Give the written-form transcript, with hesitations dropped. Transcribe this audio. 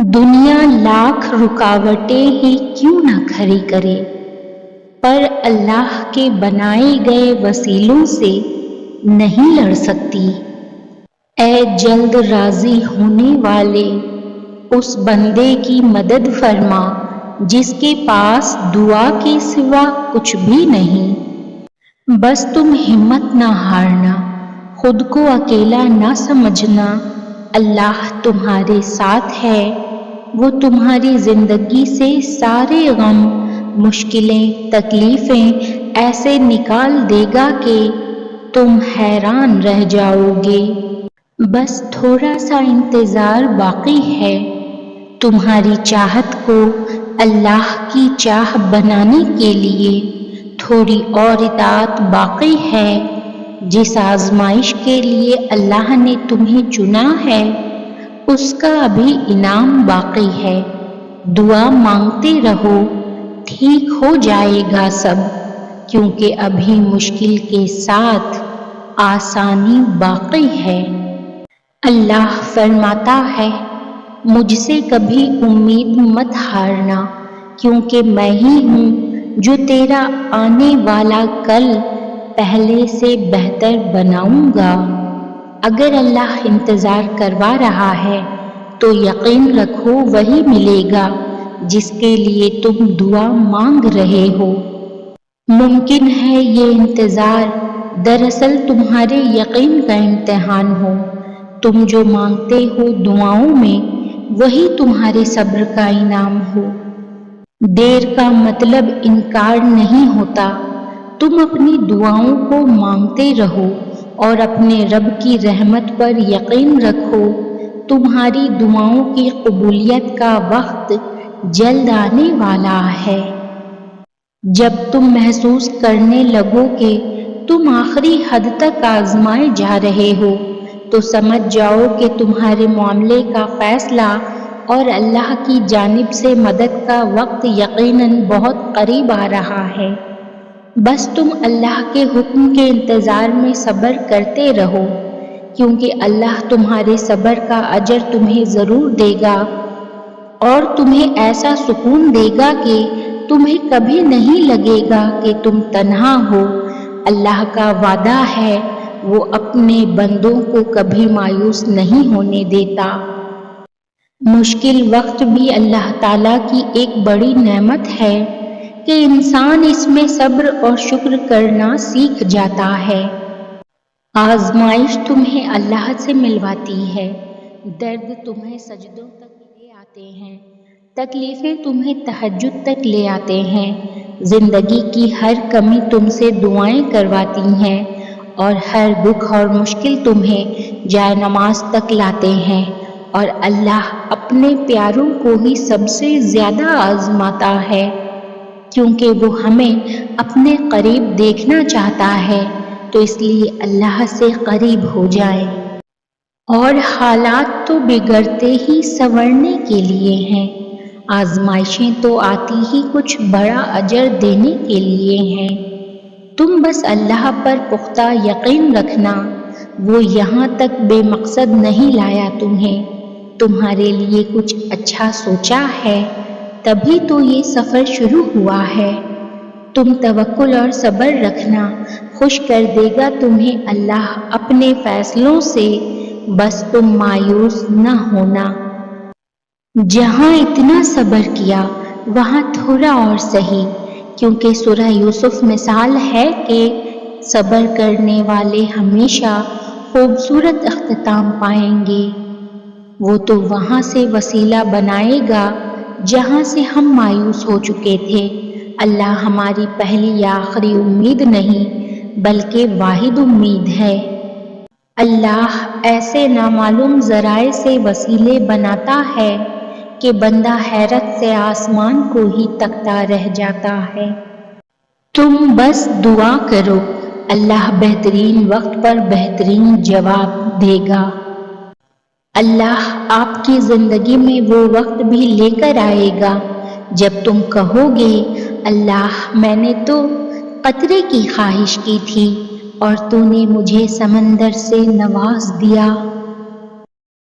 دنیا لاکھ رکاوٹیں ہی کیوں نہ کھڑی کرے، پر اللہ کے بنائے گئے وسیلوں سے نہیں لڑ سکتی۔ اے جلد راضی ہونے والے، اس بندے کی مدد فرما جس کے پاس دعا کے سوا کچھ بھی نہیں۔ بس تم ہمت نہ ہارنا، خود کو اکیلا نہ سمجھنا، اللہ تمہارے ساتھ ہے۔ وہ تمہاری زندگی سے سارے غم، مشکلیں، تکلیفیں ایسے نکال دے گا کہ تم حیران رہ جاؤ گے۔ بس تھوڑا سا انتظار باقی ہے۔ تمہاری چاہت کو اللہ کی چاہ بنانے کے لیے تھوڑی اور اطاعت باقی ہے۔ جس آزمائش کے لیے اللہ نے تمہیں چنا ہے، اس کا ابھی انعام باقی ہے۔ دعا مانگتے رہو، ٹھیک ہو جائے گا سب، کیونکہ ابھی مشکل کے ساتھ آسانی باقی ہے۔ اللہ فرماتا ہے، مجھ سے کبھی امید مت ہارنا، کیونکہ میں ہی ہوں جو تیرا آنے والا کل پہلے سے بہتر بناؤں گا۔ اگر اللہ انتظار کروا رہا ہے تو یقین رکھو وہی ملے گا جس کے لیے تم دعا مانگ رہے ہو۔ ممکن ہے یہ انتظار دراصل تمہارے یقین کا امتحان ہو۔ تم جو مانگتے ہو دعاؤں میں، وہی تمہارے صبر کا انعام ہو۔ دیر کا مطلب انکار نہیں ہوتا۔ تم اپنی دعاؤں کو مانگتے رہو اور اپنے رب کی رحمت پر یقین رکھو۔ تمہاری دعاؤں کی قبولیت کا وقت جلد آنے والا ہے۔ جب تم محسوس کرنے لگو کہ تم آخری حد تک آزمائے جا رہے ہو، تو سمجھ جاؤ کہ تمہارے معاملے کا فیصلہ اور اللہ کی جانب سے مدد کا وقت یقیناً بہت قریب آ رہا ہے۔ بس تم اللہ کے حکم کے انتظار میں صبر کرتے رہو، کیونکہ اللہ تمہارے صبر کا اجر تمہیں ضرور دے گا، اور تمہیں ایسا سکون دے گا کہ تمہیں کبھی نہیں لگے گا کہ تم تنہا ہو۔ اللہ کا وعدہ ہے، وہ اپنے بندوں کو کبھی مایوس نہیں ہونے دیتا۔ مشکل وقت بھی اللہ تعالیٰ کی ایک بڑی نعمت ہے کہ انسان اس میں صبر اور شکر کرنا سیکھ جاتا ہے۔ آزمائش تمہیں اللہ سے ملواتی ہے، درد تمہیں سجدوں تک لے آتے ہیں، تکلیفیں تمہیں تہجد تک لے آتے ہیں، زندگی کی ہر کمی تم سے دعائیں کرواتی ہیں، اور ہر دکھ اور مشکل تمہیں جائے نماز تک لاتے ہیں، اور اللہ اپنے پیاروں کو ہی سب سے زیادہ آزماتا ہے، کیونکہ وہ ہمیں اپنے قریب دیکھنا چاہتا ہے، تو اس لیے اللہ سے قریب ہو جائیں۔ اور حالات تو بگڑتے ہی سنورنے کے لیے ہیں، آزمائشیں تو آتی ہی کچھ بڑا اجر دینے کے لیے ہیں۔ تم بس اللہ پر پختہ یقین رکھنا، وہ یہاں تک بے مقصد نہیں لایا تمہیں، تمہارے لیے کچھ اچھا سوچا ہے، تبھی تو یہ سفر شروع ہوا ہے۔ تم توکل اور صبر رکھنا، خوش کر دے گا تمہیں اللہ اپنے فیصلوں سے، بس تم مایوس نہ ہونا۔ جہاں اتنا صبر کیا وہاں تھوڑا اور سہی، کیونکہ سورہ یوسف مثال ہے کہ صبر کرنے والے ہمیشہ خوبصورت اختتام پائیں گے۔ وہ تو وہاں سے وسیلہ بنائے گا جہاں سے ہم مایوس ہو چکے تھے۔ اللہ ہماری پہلی یا آخری امید نہیں، بلکہ واحد امید ہے۔ اللہ ایسے نامعلوم ذرائع سے وسیلے بناتا ہے کہ بندہ حیرت سے آسمان کو ہی تکتا رہ جاتا ہے۔ تم بس دعا کرو، اللہ بہترین وقت پر بہترین جواب دے گا۔ اللہ آپ کی زندگی میں وہ وقت بھی لے کر آئے گا جب تم کہو گے، اللہ میں نے تو قطرے کی خواہش کی تھی اور تو نے مجھے سمندر سے نواز دیا۔